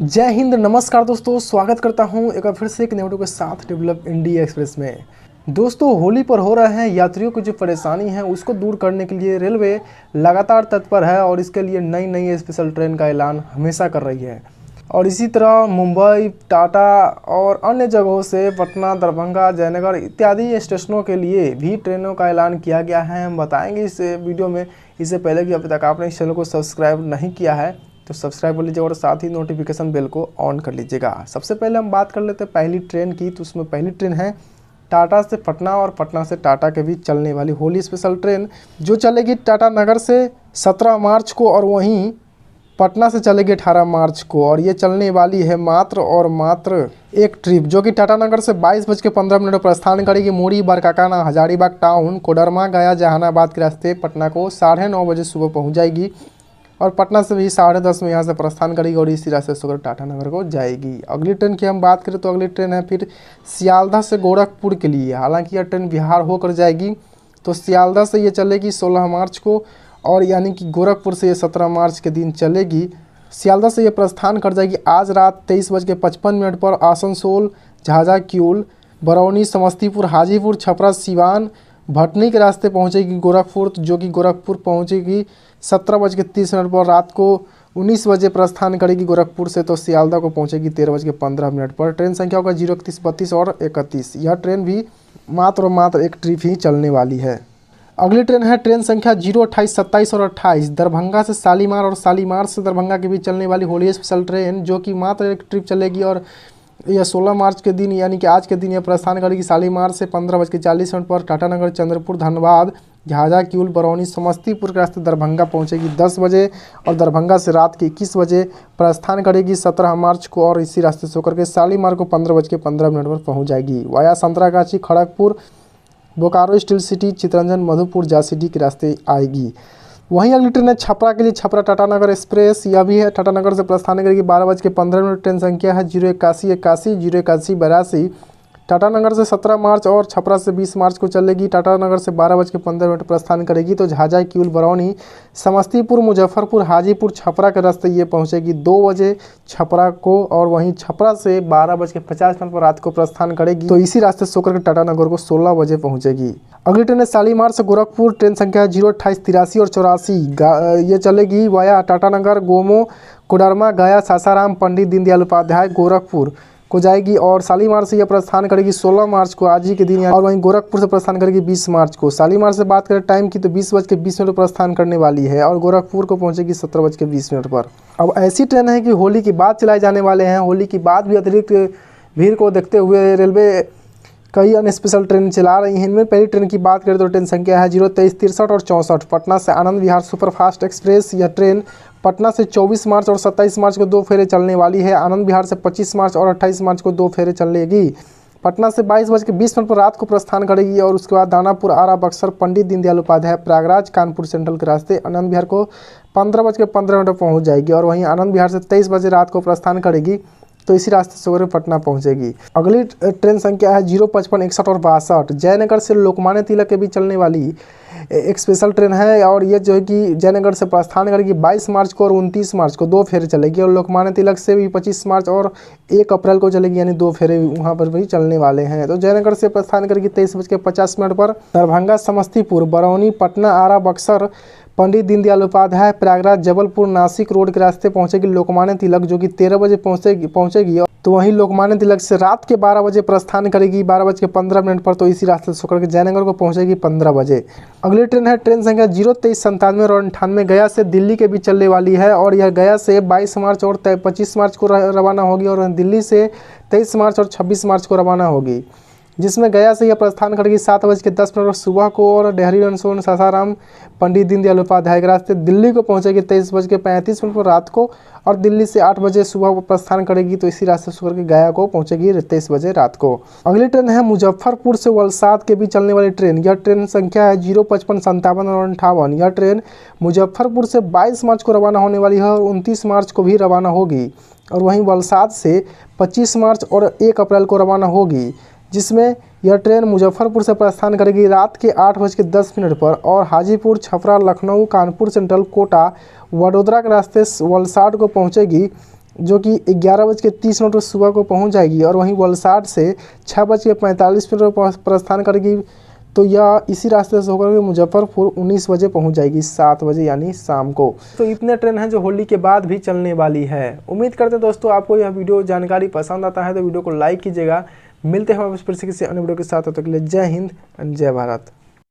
जय हिंद, नमस्कार दोस्तों। स्वागत करता हूं एक बार फिर से एक नए वीडियो के साथ डेवलप इंडिया एक्सप्रेस में। दोस्तों, होली पर हो रहे हैं यात्रियों की जो परेशानी है उसको दूर करने के लिए रेलवे लगातार तत्पर है और इसके लिए नई नई स्पेशल ट्रेन का ऐलान हमेशा कर रही है। और इसी तरह मुंबई, टाटा और अन्य जगहों से पटना, दरभंगा, जयनगर इत्यादि स्टेशनों के लिए भी ट्रेनों का ऐलान किया गया है। हम बताएंगे इस वीडियो में। इससे पहले कि अभी तक आपने इस चैनल को सब्सक्राइब नहीं किया है तो सब्सक्राइब कर लीजिएगा और साथ ही नोटिफिकेशन बेल को ऑन कर लीजिएगा। सबसे पहले हम बात कर लेते हैं पहली ट्रेन की। तो उसमें पहली ट्रेन है टाटा से पटना और पटना से टाटा के बीच चलने वाली होली स्पेशल ट्रेन, जो चलेगी टाटा नगर से 17 मार्च को और वहीं पटना से चलेगी 18 मार्च को। और ये चलने वाली है मात्र और मात्र एक ट्रिप, जो कि टाटा नगर से 22:15 पर प्रस्थान करेगी। मूरी, बरकाकाना, हजारीबाग टाउन, कोडरमा, गया, जहानाबाद के रास्ते पटना को 9:30 बजे सुबह पहुँच जाएगी। और पटना से भी 10:30 में यहाँ से प्रस्थान करेगी और इसी रास्ते से होकर टाटा नगर को जाएगी। अगली ट्रेन की हम बात करें तो अगली ट्रेन है फिर सियालदह से गोरखपुर के लिए। हालांकि यह ट्रेन बिहार होकर जाएगी, तो सियालदह से ये चलेगी 16 मार्च को और यानी कि गोरखपुर से ये 17 मार्च के दिन चलेगी। सियालदह से ये प्रस्थान कर जाएगी आज रात 23:55 पर आसनसोल, झाझा किऊल, बरौनी, समस्तीपुर, हाजीपुर, छपरा, सिवान, भटनी के रास्ते पहुंचेगी गोरखपुर, जो कि गोरखपुर पहुंचेगी 17:30 पर। रात को 19 बजे प्रस्थान करेगी गोरखपुर से, तो सियालदह को पहुंचेगी 13:15 पर। ट्रेन संख्या होगा 031, 32 और 31। यह ट्रेन भी मात्र और मात्र एक ट्रिप ही चलने वाली है। अगली ट्रेन है ट्रेन संख्या 028, 27 और 28, दरभंगा से शालीमार और शालीमार से दरभंगा के बीच चलने वाली होली स्पेशल ट्रेन, जो कि मात्र एक ट्रिप चलेगी। और यह 16 मार्च के दिन यानी कि आज के दिन यह प्रस्थान करेगी शालीमार से 15:40 पर। टाटानगर, चंद्रपुर, धनबाद, झाझा किऊल, बरौनी, समस्तीपुर के रास्ते दरभंगा पहुंचेगी 10 बजे और दरभंगा से रात के 21 बजे प्रस्थान करेगी 17 मार्च को और इसी रास्ते से होकर के शालीमार को 15:15 पर पहुंच जाएगी। Via Santragachi, Kharagpur, Bokaro Steel City, Chittaranjan, Madhupur, Jhansi के रास्ते आएगी। वहीं अगली ट्रेन है छपरा के लिए, छपरा टाटानगर एक्सप्रेस। यह भी है टाटानगर से प्रस्थान करेगी 12:15। ट्रेन संख्या है 081, 81, 081, 82। टाटानगर से 17 मार्च और छपरा से 20 मार्च को चलेगी। टाटानगर से 12:15 प्रस्थान करेगी, तो झाझा किऊल, बरौनी, समस्तीपुर, मुजफ्फरपुर, हाजीपुर, छपरा के रास्ते ये पहुंचेगी 2 बजे छपरा को। और वहीं छपरा से 12:50 पर रात को प्रस्थान करेगी, तो इसी रास्ते से होकर के टाटानगर को 16 बजे पहुंचेगी। अगली ट्रेन है शालीमार से गोरखपुर। ट्रेन संख्या 028, 83 और 84। ये चलेगी वाया टाटानगर, गोमो, कोडरमा, गया, सासाराम, पंडित दीनदयाल उपाध्याय, गोरखपुर को जाएगी। और शालीमार से यह प्रस्थान करेगी 16 मार्च को आज ही के दिन। और वहीं गोरखपुर से प्रस्थान करेगी 20 मार्च को। शालीमार से बात करें टाइम की तो 20:20 पर प्रस्थान करने वाली है और गोरखपुर को पहुंचेगी 17:20 पर। अब ऐसी ट्रेन है कि होली के बाद चलाए जाने वाले हैं। होली के बाद भी अतिरिक्त भीड़ को देखते हुए रेलवे कई अन्य स्पेशल ट्रेन चला रही हैं। इनमें पहली ट्रेन की बात करें तो ट्रेन संख्या है 023, 63 और 64, पटना से आनंद विहार सुपरफास्ट एक्सप्रेस। यह ट्रेन पटना से 24 मार्च और 27 मार्च को 2 फेरे चलने वाली है। आनंद विहार से 25 मार्च और 28 मार्च को 2 फेरे चलेगी। पटना से 22:20 पर रात को प्रस्थान करेगी और उसके बाद दानापुर, आरा, बक्सर, पंडित दीनदयाल उपाध्याय, प्रयागराज, कानपुर सेंट्रल के रास्ते आनंद विहार को 15:15 पर पहुँच जाएगी। और वहीं आनंद विहार से 23 बजे रात को प्रस्थान करेगी, तो इसी रास्ते से होकर पटना पहुंचेगी। अगली ट्रेन संख्या है 055, 61 और 62, जयनगर से लोकमान्य तिलक के बीच चलने वाली एक स्पेशल ट्रेन है। और ये जो है कि जयनगर से प्रस्थान करेगी 22 मार्च को और 29 मार्च को 2 फेरे चलेगी। और लोकमान्य तिलक से भी 25 मार्च और 1 अप्रैल को चलेगी, यानी 2 फेरे वहाँ पर भी चलने वाले हैं। तो जयनगर से प्रस्थान करेगी 23:50 पर। दरभंगा, समस्तीपुर, बरौनी, पटना, आरा, बक्सर, पंडित दीनदयाल उपाध्याय, प्रयागराज, जबलपुर, नासिक रोड के रास्ते पहुंचेगी लोकमान्य तिलक, जो कि 13 बजे पहुंचेगी। तो वहीं लोकमान्य तिलक से रात के 12 बजे प्रस्थान करेगी 12:15 पर, तो इसी रास्ते से होकर के जयनगर को पहुंचेगी 15 बजे। अगली ट्रेन है ट्रेन संख्या 023, 97 और 98, गया से दिल्ली के बीच चलने वाली है। और यह गया से 22 मार्च और 25 मार्च को रवाना होगी और दिल्ली से 23 मार्च और 26 मार्च को रवाना होगी, जिसमें गया से यह प्रस्थान करेगी 7:10 सुबह को और डेहरी रनसोन, सासाराम, पंडित दीनदयाल उपाध्याय के रास्ते दिल्ली को पहुंचेगी 23:35 पर रात को। और दिल्ली से 8 बजे सुबह को प्रस्थान करेगी, तो इसी रास्ते से होकर के गया को पहुंचेगी 23 बजे रात को। अगली ट्रेन है मुजफ्फरपुर से वलसाड के बीच चलने वाली ट्रेन। यह ट्रेन संख्या है 055, 57 और 58। यह ट्रेन मुजफ्फरपुर से 22 मार्च को रवाना होने वाली है और 29 मार्च को भी रवाना होगी। और वहीं वलसाड से 25 मार्च और 1 अप्रैल को रवाना होगी, जिसमें यह ट्रेन मुजफ्फरपुर से प्रस्थान करेगी रात के 8:10 पर और हाजीपुर, छपरा, लखनऊ, कानपुर सेंट्रल, कोटा, वडोदरा के रास्ते वलसाड को पहुंचेगी जो कि 11:30 पर सुबह को पहुंच जाएगी और वहीं वलसाड से 6:45 पर प्रस्थान करेगी। तो यह इसी रास्ते से होकर के मुजफ्फरपुर 19 बजे पहुंच जाएगी, 7 बजे यानी शाम को। तो इतने ट्रेन हैं जो होली के बाद भी चलने वाली है। उम्मीद करते हैं दोस्तों आपको यह वीडियो जानकारी पसंद आता है तो वीडियो को लाइक कीजिएगा। मिलते हैं वापस फिर से किसी अन्य वीडियो के साथ, तब तक के लिए जय हिंद एंड जय भारत।